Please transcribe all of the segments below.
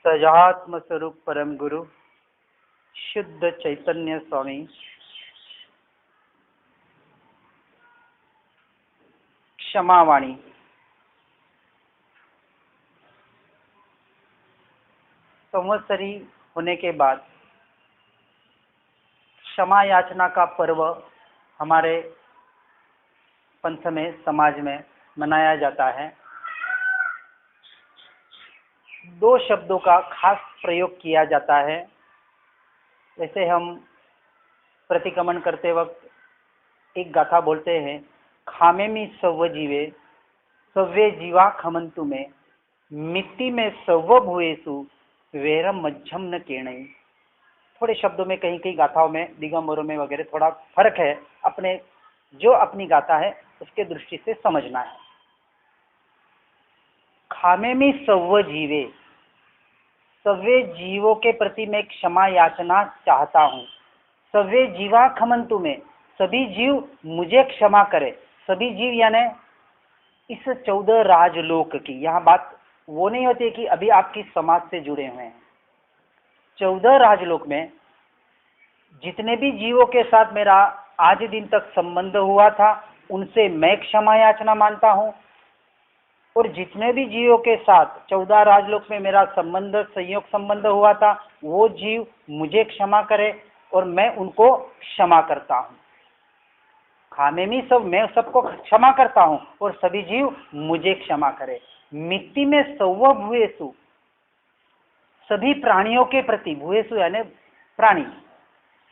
सजात्म स्वरूप परम गुरु शुद्ध चैतन्य स्वामी क्षमावाणी। संवत्सरी होने के बाद क्षमा याचना का पर्व हमारे पंथ में, समाज में मनाया जाता है। दो शब्दों का खास प्रयोग किया जाता है। जैसे हम प्रतिक्रमण करते वक्त एक गाथा बोलते हैं, खामे में सव्व जीवे सव्वे जीवा खमंतु में मिट्टी में सव्व भुएसु वेरम मध्यम न केणई। थोड़े शब्दों में कहीं कहीं गाथाओं में, दिगंबरों में वगैरह थोड़ा फर्क है। अपने जो अपनी गाथा है उसके दृष्टि से समझना है। खामे में सव्व जीवे, सव्वे जीवों के प्रति मैं क्षमा याचना चाहता हूँ। सव्वे जीवा खमंतु में, सभी जीव मुझे क्षमा करे। सभी जीव यानी इस 14 राजलोक की। यहाँ बात वो नहीं होती कि अभी आपकी समाज से जुड़े हुए हैं। 14 राजलोक में जितने भी जीवों के साथ मेरा आज दिन तक संबंध हुआ था उनसे मैं क्षमा याचना मानता हूं। और जितने भी जीवों के साथ 14 राजलोक में मेरा संबंध, संयोग संबंध हुआ था, वो जीव मुझे क्षमा करे और मैं उनको क्षमा करता हूं। खामे में सब, मैं सबको क्षमा करता हूं और सभी जीव मुझे क्षमा करे। मिट्टी में सव्व भुएसु, सभी प्राणियों के प्रति, भुएसु यानी प्राणी,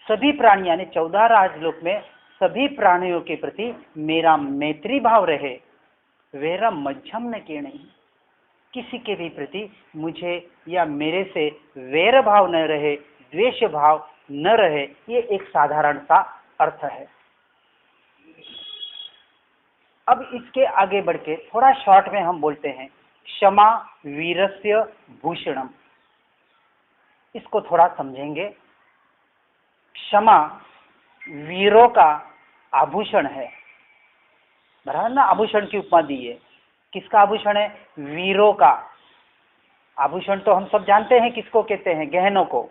सभी प्राणी यानी 14 राजलोक में सभी प्राणियों के प्रति मेरा मैत्री भाव रहे। वेरा मध्यम न के नहीं, किसी के भी प्रति मुझे या मेरे से वैर भाव न रहे, द्वेष भाव न रहे। ये एक साधारण सा अर्थ है। अब इसके आगे बढ़ के थोड़ा शॉर्ट में हम बोलते हैं, क्षमा वीरस्य भूषणम। इसको थोड़ा समझेंगे। क्षमा वीरों का आभूषण है। बराबर ना, आभूषण की उपमा दी है। किसका आभूषण है? वीरों का। आभूषण तो हम सब जानते हैं किसको कहते हैं, गहनों को।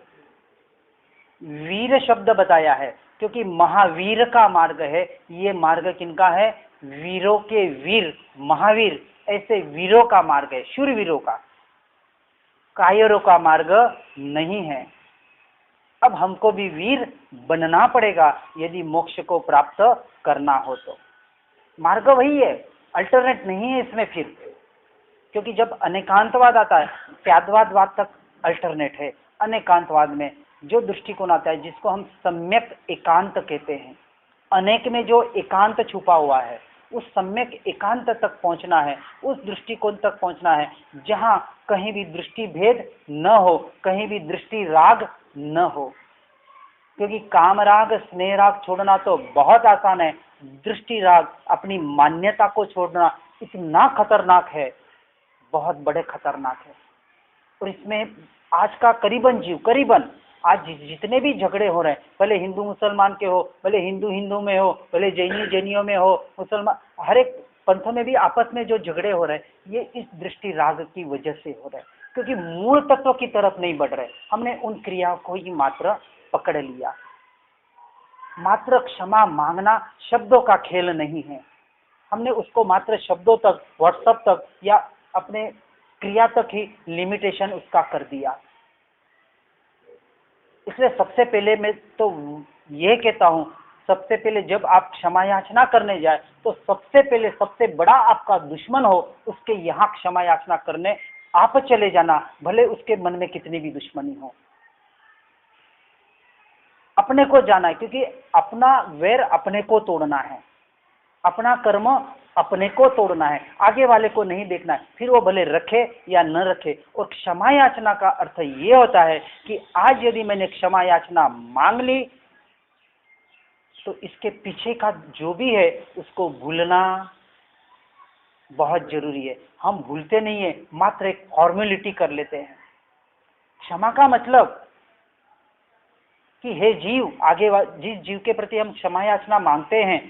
वीर शब्द बताया है क्योंकि महावीर का मार्ग है। ये मार्ग किनका है? वीरों के वीर, महावीर। ऐसे वीरों का मार्ग है, शूरवीरों का, कायरों का मार्ग नहीं है। अब हमको भी वीर बनना पड़ेगा यदि मोक्ष को प्राप्त करना हो तो। मार्ग वही है, अल्टरनेट नहीं है इसमें फिर। क्योंकि जब अनेकांतवाद आता है, त्याद्वाद तक अल्टरनेट है। अनेकांतवाद में जो दृष्टिकोण आता है, जिसको हम सम्यक एकांत कहते हैं, अनेक में जो एकांत छुपा हुआ है, उस सम्यक एकांत तक पहुंचना है, उस दृष्टिकोण तक पहुंचना है जहां कहीं भी दृष्टि भेद न हो, कहीं भी दृष्टि राग न हो। क्योंकि काम राग, स्नेह राग छोड़ना तो बहुत आसान है, दृष्टि राग, अपनी मान्यता को छोड़ना इतना खतरनाक है, बहुत बड़े खतरनाक है। और इसमें आज का करीबन जीव, करीबन आज जितने भी झगड़े हो रहे हैं, भले हिंदू मुसलमान के हो, भले हिंदू हिंदू में हो, भले जैनी जैनियों में हो, मुसलमान, हर एक पंथ में भी आपस में जो झगड़े हो रहे हैं, ये इस दृष्टि राग की वजह से हो रहे हैं। क्योंकि मूल तत्व की तरफ नहीं बढ़ रहे, हमने उन क्रियाओं को ही मात्र पकड़ लिया। मात्र क्षमा मांगना शब्दों का खेल नहीं है। हमने उसको मात्र शब्दों तक, व्हाट्सएप तक या अपने क्रिया तक ही लिमिटेशन उसका कर दिया। इसलिए सबसे पहले मैं तो यह कहता हूं, सबसे पहले जब आप क्षमा याचना करने जाए तो सबसे पहले, सबसे बड़ा आपका दुश्मन हो, उसके यहाँ क्षमा याचना करने आप चले जाना, भले उसके मन में कितनी भी दुश्मनी हो। अपने को जाना है, क्योंकि अपना वैर अपने को तोड़ना है, अपना कर्म अपने को तोड़ना है, आगे वाले को नहीं देखना है, फिर वो भले रखे या न रखे। और क्षमा याचना का अर्थ ये होता है कि आज यदि मैंने क्षमा याचना मांग ली तो इसके पीछे का जो भी है उसको भूलना बहुत जरूरी है। हम भूलते नहीं है, मात्र एक फॉर्मेलिटी कर लेते हैं। क्षमा का मतलब कि हे जीव, आगे जिस जीव के प्रति हम क्षमा याचना मांगते हैं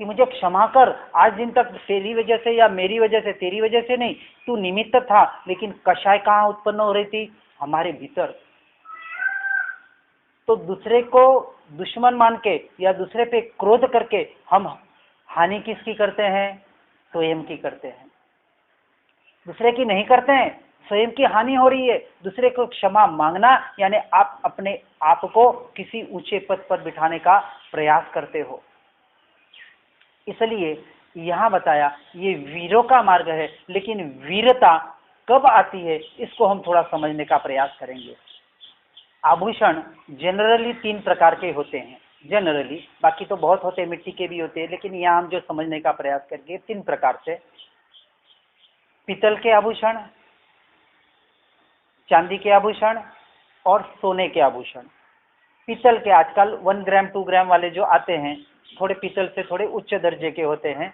कि मुझे क्षमा कर, आज दिन तक तेरी वजह से या मेरी वजह से, तेरी वजह से नहीं, तू निमित्त था, लेकिन कषाय कहाँ उत्पन्न हो रही थी? हमारे भीतर, तो दूसरे को दुश्मन मान के या दूसरे पे क्रोध करके हम हानि किसकी करते हैं? स्वयं की करते हैं। दूसरे की नहीं करते हैं, स्वयं की हानि हो रही है। दूसरे को क्षमा मांगना यानी आप अपने आप को किसी ऊंचे पद पर बिठाने का प्रयास करते हो। इसलिए यहां बताया ये वीरों का मार्ग है, लेकिन वीरता कब आती है इसको हम थोड़ा समझने का प्रयास करेंगे। आभूषण जनरली 3 प्रकार के होते हैं, जनरली, बाकी तो बहुत होते हैं, मिट्टी के भी होते हैं, लेकिन यहाँ हम जो समझने का प्रयास करेंगे 3 प्रकार से। पीतल के आभूषण, चांदी के आभूषण और सोने के आभूषण। पीतल के आजकल 1 ग्राम 2 ग्राम वाले जो आते हैं, थोड़े पीतल से थोड़े उच्च दर्जे के होते हैं।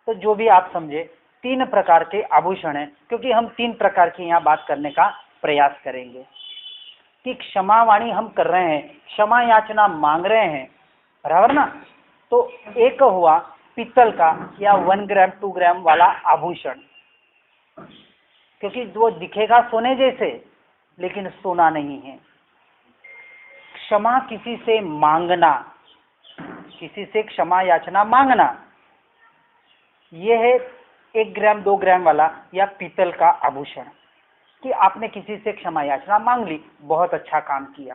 तो जो भी आप समझे, 3 प्रकार के आभूषण हैं, क्योंकि हम 3 प्रकार की यहाँ बात करने का प्रयास करेंगे कि क्षमा वाणी हम कर रहे हैं, क्षमा याचना मांग रहे हैं, बराबर ना। तो एक हुआ पीतल का या 1 ग्राम 2 ग्राम वाला आभूषण, क्योंकि वो दिखेगा सोने जैसे, लेकिन सोना नहीं है। क्षमा किसी से मांगना, किसी से क्षमा याचना मांगना, यह है 1 ग्राम 2 ग्राम वाला या पीतल का आभूषण, कि आपने किसी से क्षमा याचना मांग ली, बहुत अच्छा काम किया,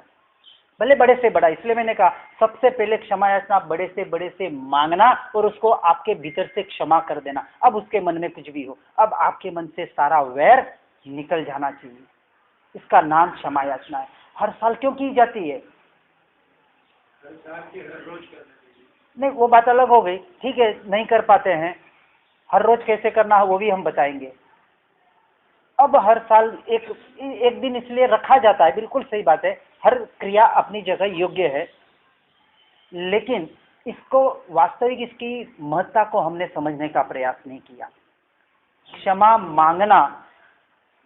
भले बड़े से बड़ा। इसलिए मैंने कहा सबसे पहले क्षमा याचना बड़े से मांगना और उसको आपके भीतर से क्षमा कर देना। अब उसके मन में कुछ भी हो, अब आपके मन से सारा वैर निकल जाना चाहिए। इसका नाम क्षमा याचना है। हर साल क्यों की जाती है? नहीं, वो बात अलग हो गई, ठीक है, नहीं कर पाते हैं, हर रोज कैसे करना है वो भी हम बताएंगे। अब हर साल एक दिन इसलिए रखा जाता है, बिल्कुल सही बात है, हर क्रिया अपनी जगह योग्य है, लेकिन इसको वास्तविक इसकी महत्ता को हमने समझने का प्रयास नहीं किया। क्षमा मांगना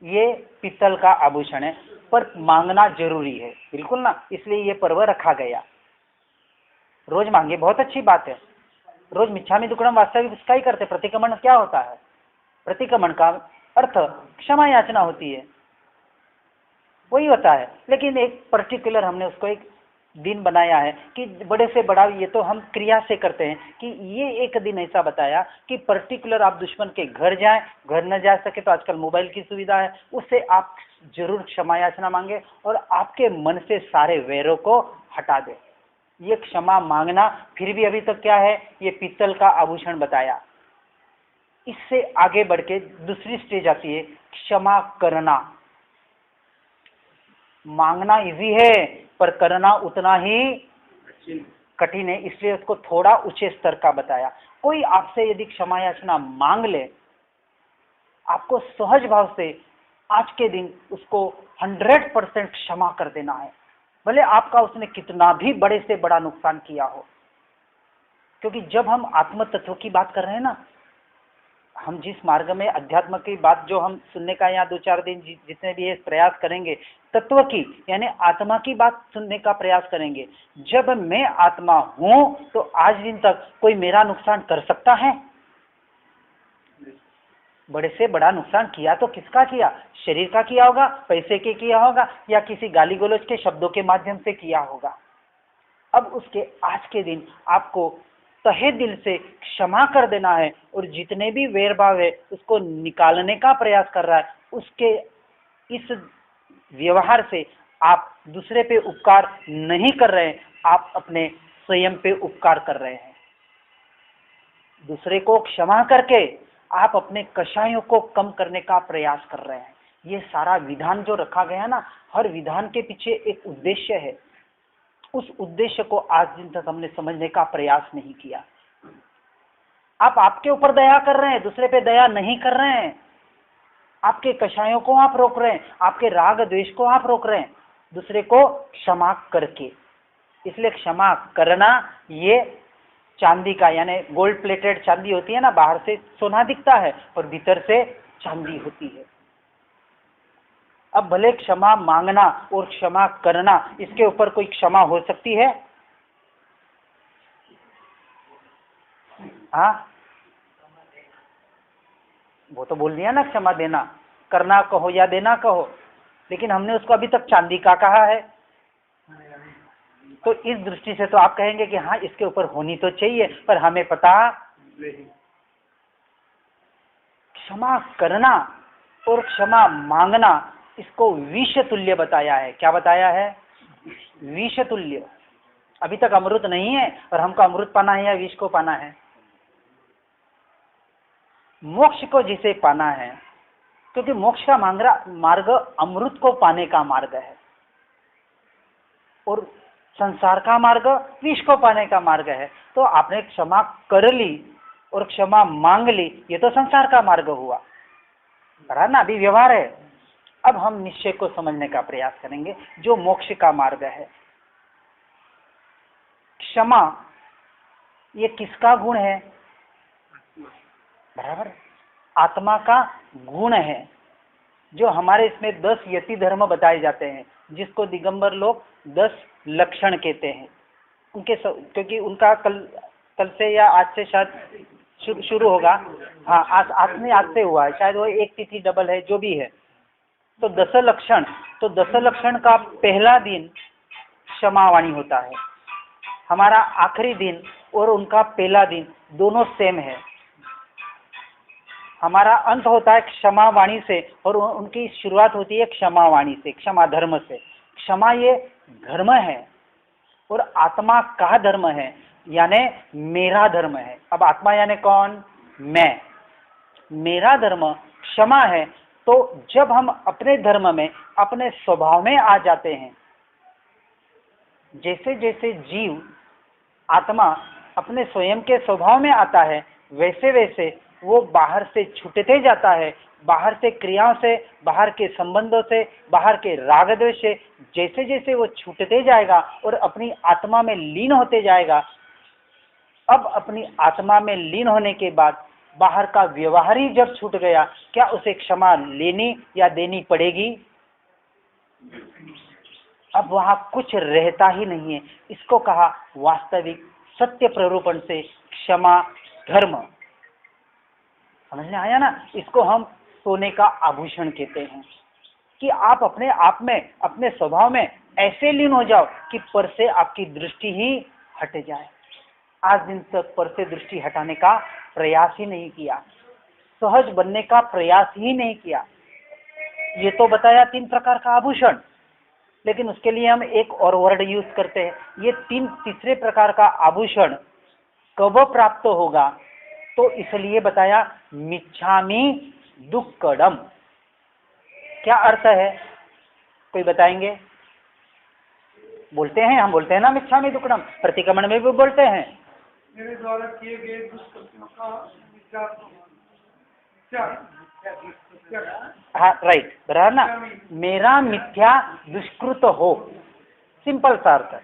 ये पीतल का आभूषण है, पर मांगना जरूरी है, बिल्कुल ना, इसलिए ये पर्व रखा गया। रोज मांगे बहुत अच्छी बात है, रोज मिच्छामि दुक्कडम वास्तविक उसका ही करते। प्रतिक्रमण क्या होता है? प्रतिक्रमण का अर्थ क्षमा याचना होती है, वही होता है, लेकिन एक पर्टिकुलर हमने उसको एक दिन बनाया है कि बड़े से बड़ा, ये तो हम क्रिया से करते हैं, कि ये एक दिन ऐसा बताया कि पर्टिकुलर आप दुश्मन के घर जाएं, घर न जा सके तो आजकल मोबाइल की सुविधा है, उससे आप जरूर क्षमा याचना मांगे और आपके मन से सारे वैरों को हटा दे। ये क्षमा मांगना फिर भी अभी तक क्या है? ये पीतल का आभूषण बताया। इससे आगे बढ़ के दूसरी स्टेज आती है क्षमा करना। मांगना इजी है, पर करना उतना ही कठिन है, इसलिए उसको थोड़ा ऊंचे स्तर का बताया। कोई आपसे यदि क्षमा याचना मांग ले, आपको सहज भाव से आज के दिन उसको 100% क्षमा कर देना है, भले आपका उसने कितना भी बड़े से बड़ा नुकसान किया हो। क्योंकि जब हम आत्म तत्व की बात कर रहे हैं ना, हम जिस मार्ग में अध्यात्म की बात जो हम सुनने का यहाँ 2-4 दिन जितने भी प्रयास करेंगे, तत्व की यानी आत्मा की बात सुनने का प्रयास करेंगे। जब मैं आत्मा हूं तो आज दिन तक कोई मेरा नुकसान कर सकता है? बड़े से बड़ा नुकसान किया तो किसका किया? शरीर का किया होगा, पैसे के किया होगा, या किसी गाली गलौज के शब्दों के माध्यम से किया होगा। अब उसके आज के दिन आपको तहे दिल से क्षमा कर देना है और जितने भी वैर भाव है उसको निकालने का प्रयास कर रहा है। उसके इस व्यवहार से आप दूसरे पे उपकार नहीं कर रहे हैं, आप अपने स्वयं पे उपकार कर रहे हैं। दूसरे को क्षमा करके आप अपने कषायों को कम करने का प्रयास कर रहे हैं। ये सारा विधान जो रखा गया है ना, हर विधान के पीछे एक उद्देश्य है। उस उद्देश्य को आज दिन तक हमने समझने का प्रयास नहीं किया। आप आपके ऊपर दया कर रहे हैं, दूसरे पे दया नहीं कर रहे हैं। आपके कषायों को आप रोक रहे हैं, आपके राग द्वेष को आप रोक रहे हैं, दूसरे को क्षमा करके। इसलिए क्षमा करना ये चांदी का यानी गोल्ड प्लेटेड चांदी होती है ना, बाहर से सोना दिखता है और भीतर से चांदी होती है। अब भले क्षमा मांगना और क्षमा करना, इसके ऊपर कोई क्षमा हो सकती है? हाँ, वो तो बोल दिया ना, क्षमा देना, करना कहो या देना कहो। लेकिन हमने उसको अभी तक चांदी का कहा है। तो इस दृष्टि से तो आप कहेंगे कि हाँ, इसके ऊपर होनी तो चाहिए, पर हमें पता क्षमा करना और क्षमा मांगना, इसको विष तुल्य बताया है। क्या बताया है? विष तुल्य। अभी तक अमृत नहीं है और हमको अमृत पाना है या विष को पाना है? मोक्ष को जिसे पाना है, क्योंकि मोक्ष का मार्ग अमृत को पाने का मार्ग है और संसार का मार्ग विष को पाने का मार्ग है। तो आपने क्षमा कर ली और क्षमा मांग ली, ये तो संसार का मार्ग हुआ, बराबर ना? अभी व्यवहार है। अब हम निश्चय को समझने का प्रयास करेंगे, जो मोक्ष का मार्ग है। क्षमा ये किसका गुण है? बराबर, आत्मा का गुण है। जो हमारे इसमें 10 यति धर्म बताए जाते हैं, जिसको दिगंबर लोग 10 लक्षण कहते हैं, उनके क्योंकि उनका कल से या आज से शायद शुरू होगा। हाँ, आज से हुआ है शायद, वो एक तिथि डबल है, जो भी है। तो 10 लक्षण, तो 10 लक्षण का पहला दिन क्षमावाणी होता है। हमारा आखिरी दिन और उनका पहला दिन दोनों सेम है। हमारा अंत होता है क्षमावाणी से और उनकी शुरुआत होती है क्षमावाणी से, क्षमा धर्म से। क्षमा ये धर्म है और आत्मा का धर्म है, यानी मेरा धर्म है। अब आत्मा यानी कौन? मैं। मेरा धर्म क्षमा है। तो जब हम अपने धर्म में, अपने स्वभाव में आ जाते हैं, जैसे जैसे जीव आत्मा अपने स्वयं के स्वभाव में आता है, वैसे वैसे वो बाहर से छूटते जाता है। बाहर से क्रियाओं से, बाहर के संबंधों से, बाहर के राग द्वेष से जैसे जैसे वो छूटते जाएगा और अपनी आत्मा में लीन होते जाएगा। अब अपनी आत्मा में लीन होने के बाद बाहर का व्यवहार ही जब छूट गया, क्या उसे क्षमा लेनी या देनी पड़ेगी? अब वहां कुछ रहता ही नहीं है। इसको कहा वास्तविक सत्य प्ररूपण से क्षमा धर्म। समझ में आया ना? इसको हम सोने का आभूषण कहते हैं कि आप अपने आप में, अपने स्वभाव में ऐसे लीन हो जाओ कि पर से आपकी दृष्टि ही हट जाए। आज दिन तक पर से दृष्टि हटाने का प्रयास ही नहीं किया, सहज बनने का प्रयास ही नहीं किया। ये तो बताया 3 प्रकार का आभूषण, लेकिन उसके लिए हम एक और वर्ड यूज करते हैं। ये तीसरे प्रकार का आभूषण कब प्राप्त होगा? तो इसलिए बताया मिच्छामि दुक्कडम। क्या अर्थ है? कोई बताएंगे? बोलते हैं, हम बोलते हैं ना मिच्छामि दुक्कडम, प्रतिक्रमण में भी बोलते हैं। मेरे द्वारा किए गए दुष्कृत्यों का हाँ, राइट, बराबर ना? मेरा मिथ्या दुष्कृत हो, सिंपल सा अर्थ।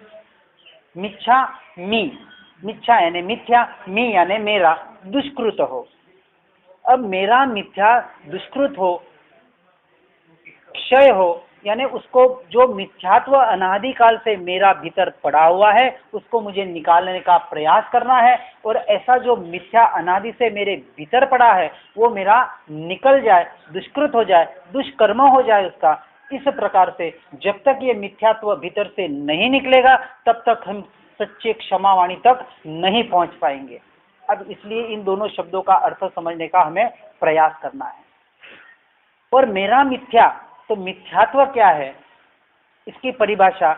मिच्छा मी, मिच्छा यानी मिथ्या, मी यानी मेरा, दुष्कृत हो। अब मेरा मिथ्या दुष्कृत हो, क्षय हो, यानी उसको जो मिथ्यात्व अनादिकाल से मेरा भीतर पड़ा हुआ है, उसको मुझे निकालने का प्रयास करना है। और ऐसा जो मिथ्या अनादि से मेरे भीतर पड़ा है, वो मेरा निकल जाए, दुष्कृत हो जाए, दुष्कर्म हो जाए उसका। इस प्रकार से जब तक ये मिथ्यात्व भीतर से नहीं निकलेगा, तब तक हम सच्चे क्षमावाणी तक नहीं पहुंच पाएंगे। अब इसलिए इन दोनों शब्दों का अर्थ समझने का हमें प्रयास करना है। और मेरा मिथ्या, तो मिथ्यात्व क्या है? इसकी परिभाषा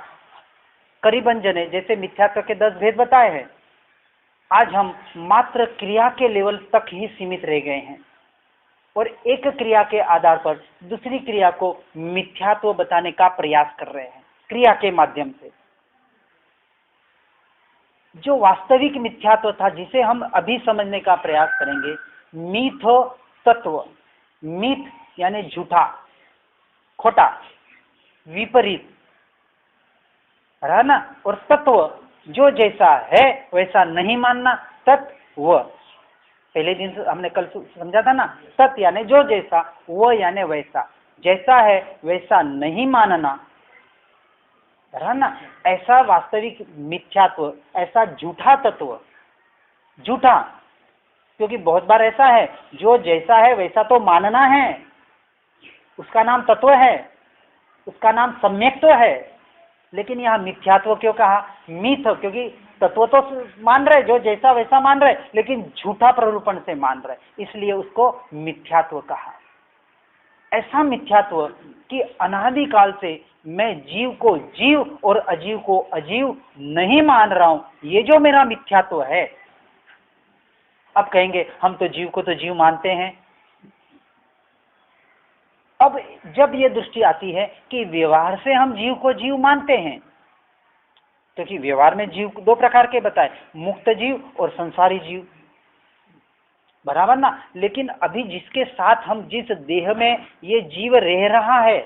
करीबन जने जैसे मिथ्यात्व के 10 भेद बताए हैं, आज हम मात्र क्रिया के लेवल तक ही सीमित रह गए हैं और एक क्रिया के आधार पर दूसरी क्रिया को मिथ्यात्व बताने का प्रयास कर रहे हैं क्रिया के माध्यम से। जो वास्तविक मिथ्यात्व था, जिसे हम अभी समझने का प्रयास करेंगे, मिथ्य तत्व। मिथ यानी झूठा, खोटा, विपरीत, है ना? और तत्व जो जैसा है वैसा नहीं मानना, तत्व। पहले दिन हमने कल समझा था ना, तत् यानी जो जैसा, वो यानी वैसा, जैसा है वैसा नहीं मानना, है ना? ऐसा वास्तविक मिथ्यात्व, ऐसा झूठा तत्व। झूठा क्योंकि बहुत बार ऐसा है, जो जैसा है वैसा तो मानना है, उसका नाम तत्व है। उसका नाम सम्यक तो है, लेकिन यहाँ मिथ्यात्व क्यों कहा? मिथ, क्योंकि तत्व तो मान रहे, जो जैसा वैसा मान रहे, लेकिन झूठा प्ररूपण से मान रहे, इसलिए उसको मिथ्यात्व कहा। ऐसा मिथ्यात्व कि अनादिकाल से मैं जीव को जीव और अजीव को अजीव नहीं मान रहा हूं, ये जो मेरा मिथ्यात्व है। अब कहेंगे हम तो जीव को तो जीव मानते हैं। अब जब ये दृष्टि आती है कि व्यवहार से हम जीव को जीव मानते हैं, क्योंकि व्यवहार में जीव दो प्रकार के बताए, मुक्त जीव और संसारी जीव, बराबर ना। लेकिन अभी जिसके साथ हम, जिस देह में ये जीव रह रहा है,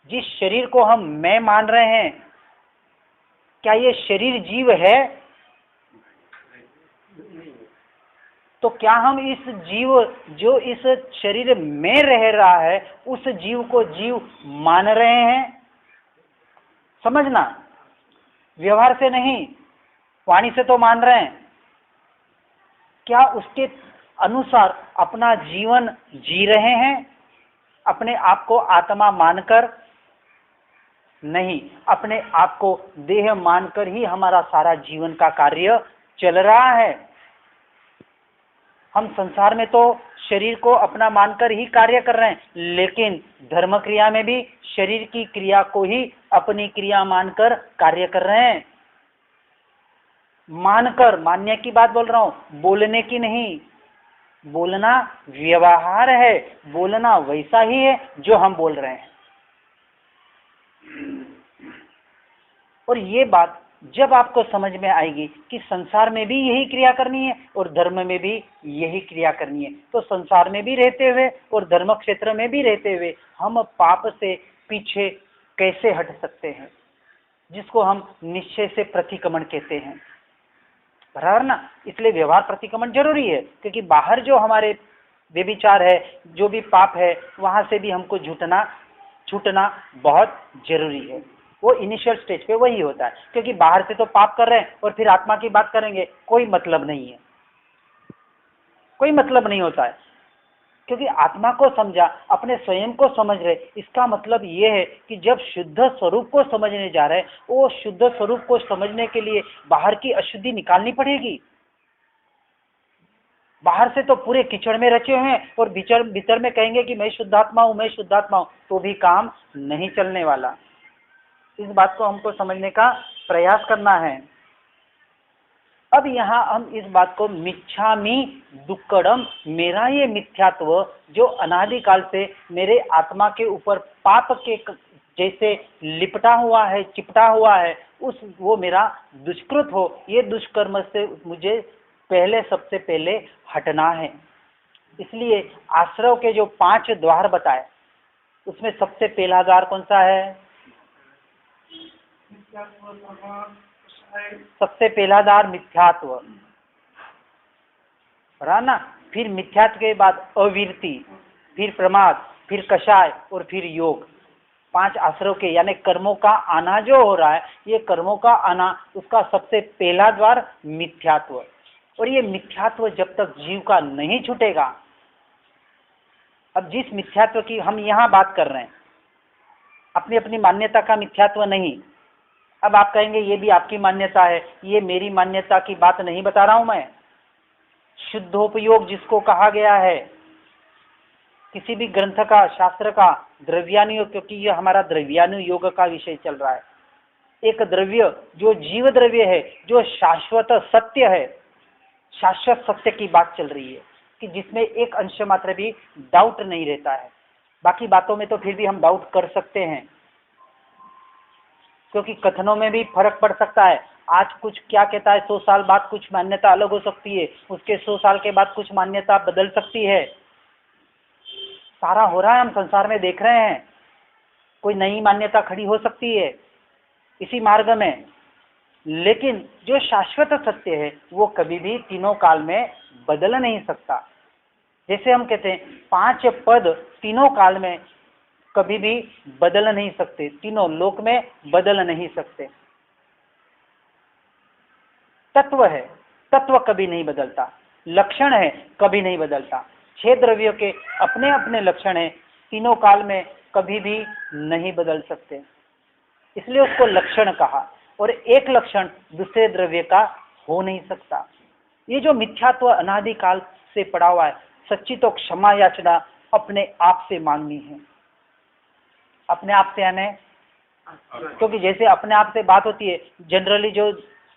जिस शरीर को हम मैं मान रहे हैं, क्या ये शरीर जीव है? तो क्या हम इस जीव, जो इस शरीर में रह रहा है, उस जीव को जीव मान रहे हैं? समझना, व्यवहार से नहीं, वाणी से तो मान रहे हैं। क्या उसके अनुसार अपना जीवन जी रहे हैं, अपने आप को आत्मा मानकर? नहीं, अपने आप को देह मानकर ही हमारा सारा जीवन का कार्य चल रहा है। हम संसार में तो शरीर को अपना मानकर ही कार्य कर रहे हैं, लेकिन धर्म क्रिया में भी शरीर की क्रिया को ही अपनी क्रिया मानकर कार्य कर रहे हैं। मानकर, मानने की बात बोल रहा हूं, बोलने की नहीं। बोलना व्यवहार है, बोलना वैसा ही है जो हम बोल रहे हैं। और ये बात जब आपको समझ में आएगी कि संसार में भी यही क्रिया करनी है और धर्म में भी यही क्रिया करनी है, तो संसार में भी रहते हुए और धर्म क्षेत्र में भी रहते हुए हम पाप से पीछे कैसे हट सकते हैं, जिसको हम निश्चय से प्रतिक्रमण कहते हैं, बराबर ना। इसलिए व्यवहार प्रतिक्रमण जरूरी है, क्योंकि बाहर जो हमारे व्यभिचार है, जो भी पाप है, वहां से भी हमको छूटना बहुत जरूरी है। वो इनिशियल स्टेज पे वही होता है, क्योंकि बाहर से तो पाप कर रहे हैं और फिर आत्मा की बात करेंगे, कोई मतलब नहीं है, कोई मतलब नहीं होता है। क्योंकि आत्मा को समझा, अपने स्वयं को समझ रहे, इसका मतलब ये है कि जब शुद्ध स्वरूप को समझने जा रहे हैं, वो शुद्ध स्वरूप को समझने के लिए बाहर की अशुद्धि निकालनी पड़ेगी। बाहर से तो पूरे कीचड़ में रचे हुए हैं और भीतर में कहेंगे कि मैं शुद्धात्मा हूं, मैं शुद्धात्मा हूं, तो भी काम नहीं चलने वाला। इस बात को हमको समझने का प्रयास करना है। अब यहाँ हम इस बात को मिच्छामि दुक्कडम, मेरा ये मिथ्यात्व जो अनादिकाल से मेरे आत्मा के ऊपर पाप के जैसे लिपटा हुआ है, चिपटा हुआ है, वो मेरा दुष्कृत हो, ये दुष्कर्म से मुझे सबसे पहले हटना है। इसलिए आश्रव के जो 5 द्वार बताए, उसमें सबसे पहला द्वार कौन सा है? सबसे पहला द्वार मिथ्यात्व, ना। फिर मिथ्यात्व के बाद अवीरति, फिर प्रमाद, फिर कषाय और फिर योग। 5 आश्रव के यानी कर्मों का आना जो हो रहा है, ये कर्मों का आना, उसका सबसे पहला द्वार मिथ्यात्व। और ये मिथ्यात्व जब तक जीव का नहीं छूटेगा, अब जिस मिथ्यात्व की हम यहाँ बात कर रहे हैं, अपनी अपनी मान्यता का मिथ्यात्व नहीं। अब आप कहेंगे ये भी आपकी मान्यता है, ये मेरी मान्यता की बात नहीं बता रहा हूं मैं। शुद्धोपयोग जिसको कहा गया है, किसी भी ग्रंथ का, शास्त्र का, द्रव्यानुयोग, क्योंकि ये हमारा द्रव्यानुयोग का विषय चल रहा है। एक द्रव्य जो जीव द्रव्य है, जो शाश्वत सत्य है, शाश्वत सत्य की बात चल रही है, कि जिसमें एक अंश मात्र भी डाउट नहीं रहता है। बाकी बातों में तो फिर भी हम डाउट कर सकते हैं, क्योंकि कथनों में भी फर्क पड़ सकता है। आज कुछ क्या कहता है, 100 साल बाद कुछ मान्यता अलग हो सकती है, उसके 100 साल के बाद कुछ मान्यता बदल सकती है। सारा हो रहा है, हम संसार में देख रहे हैं, कोई नई मान्यता खड़ी हो सकती है इसी मार्ग में। लेकिन जो शाश्वत सत्य है वो कभी भी तीनों काल में बदल नहीं सकता। जैसे हम कहते हैं 5 पद तीनों काल में कभी भी बदल नहीं सकते, तीनों लोक में बदल नहीं सकते। तत्व है, तत्व कभी नहीं बदलता। लक्षण है, कभी नहीं बदलता। 6 द्रव्यों के अपने अपने लक्षण हैं, तीनों काल में कभी भी नहीं बदल सकते, इसलिए उसको लक्षण कहा। और एक लक्षण दूसरे द्रव्य का हो नहीं सकता। ये जो मिथ्यात्व अनादि काल से पड़ा हुआ है, सच्ची तो क्षमा याचना अपने आप से मांगनी है। अपने आप से यानी, क्योंकि जैसे अपने आप से बात होती है, जनरली जो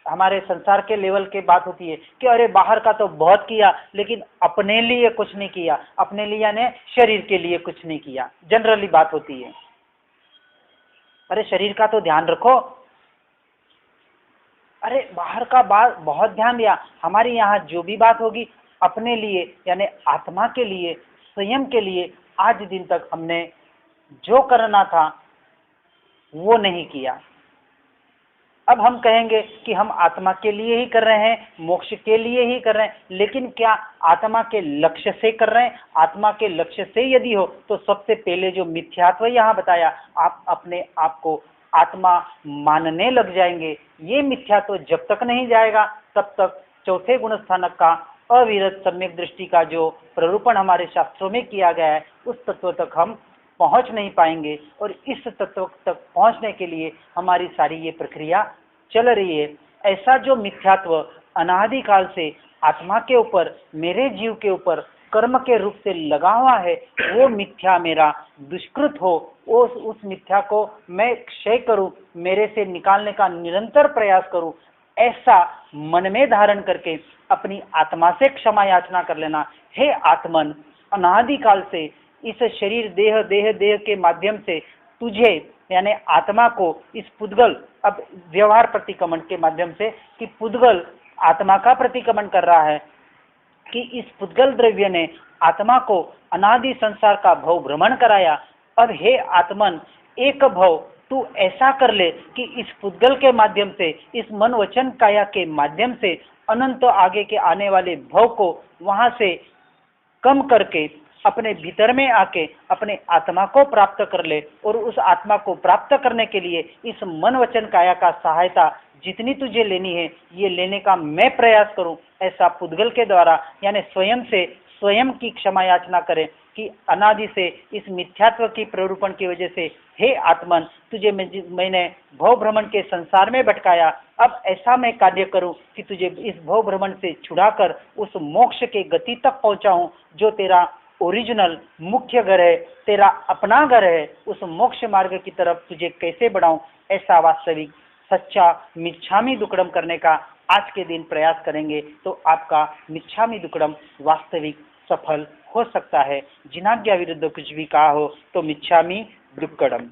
हमारे संसार के लेवल के बात होती है कि अरे बाहर का तो बहुत किया लेकिन अपने लिए कुछ नहीं किया, अपने लिए यानी शरीर के लिए कुछ नहीं किया, जनरली बात होती है। अरे शरीर का तो ध्यान रखो, अरे बाहर का बात बहुत ध्यान दिया, हमारी यहाँ जो भी बात होगी अपने लिए यानी आत्मा के लिए, स्वयं के लिए आज दिन तक हमने जो करना था वो नहीं किया। अब हम कहेंगे कि हम आत्मा के लिए ही कर रहे हैं, मोक्ष के लिए ही कर रहे हैं, लेकिन क्या आत्मा के लक्ष्य से कर रहे हैं? आत्मा के लक्ष्य से यदि हो तो सबसे पहले जो मिथ्यात्व यहाँ बताया, आप अपने आप को आत्मा मानने लग जाएंगे। ये मिथ्यात्व जब तक नहीं जाएगा तब तक चौथे गुण स्थानक का अविरत सम्यक दृष्टि का जो प्ररूपण हमारे शास्त्रों में किया गया है उस तत्व तक हम पहुंच नहीं पाएंगे। और इस तत्व तक पहुंचने के लिए हमारी सारी ये प्रक्रिया चल रही है। ऐसा जो मिथ्यात्व अनादि काल से आत्मा के ऊपर, मेरे जीव के ऊपर कर्म के रूप से लगा हुआ है, वो मिथ्या मेरा दुष्कृत हो, उस मिथ्या को मैं क्षय करूं, मेरे से निकालने का निरंतर प्रयास करूं, ऐसा मन में धारण करके अपनी आत्मा से क्षमा याचना कर लेना। हे आत्मन, अनादि काल से इस शरीर देह देह देह के माध्यम से तुझे यानी आत्मा को इस पुद्गल, अब व्यवहार प्रतिक्रमण के माध्यम से कि पुद्गल आत्मा का प्रतिक्रमण कर रहा है कि इस पुद्गल द्रव्य ने आत्मा को अनादि संसार का भव भ्रमण कराया। अब हे आत्मन, एक भव तू ऐसा कर ले कि इस पुद्गल के माध्यम से, इस मन वचन काया के माध्यम से अनंत आगे के आने वाले भव को वहां से कम करके अपने भीतर में आके अपने आत्मा को प्राप्त कर ले। और उस आत्मा को प्राप्त करने के लिए इस मन वचन काया का सहायता जितनी तुझे लेनी है ये लेने का मैं प्रयास करूं। ऐसा पुद्गल के द्वारा यानी स्वयं से स्वयं की क्षमा याचना करें कि अनादि से इस मिथ्यात्व की प्ररूपण की वजह से हे आत्मन, तुझे मैंने भव भ्रमण के संसार में भटकाया, अब ऐसा मैं कार्य करूं कि तुझे इस भव भ्रमण से छुड़ाकर उस मोक्ष के गति तक पहुंचाऊं जो तेरा ओरिजिनल मुख्य घर है, तेरा अपना घर है। उस मोक्ष मार्ग की तरफ तुझे कैसे बढ़ाऊं, ऐसा वास्तविक सच्चा मिच्छामी दुक्कडम करने का आज के दिन प्रयास करेंगे तो आपका मिच्छामी दुक्कडम वास्तविक सफल हो सकता है। जिनाज्ञा विरुद्ध कुछ भी कहा हो तो मिच्छामी दुक्कडम।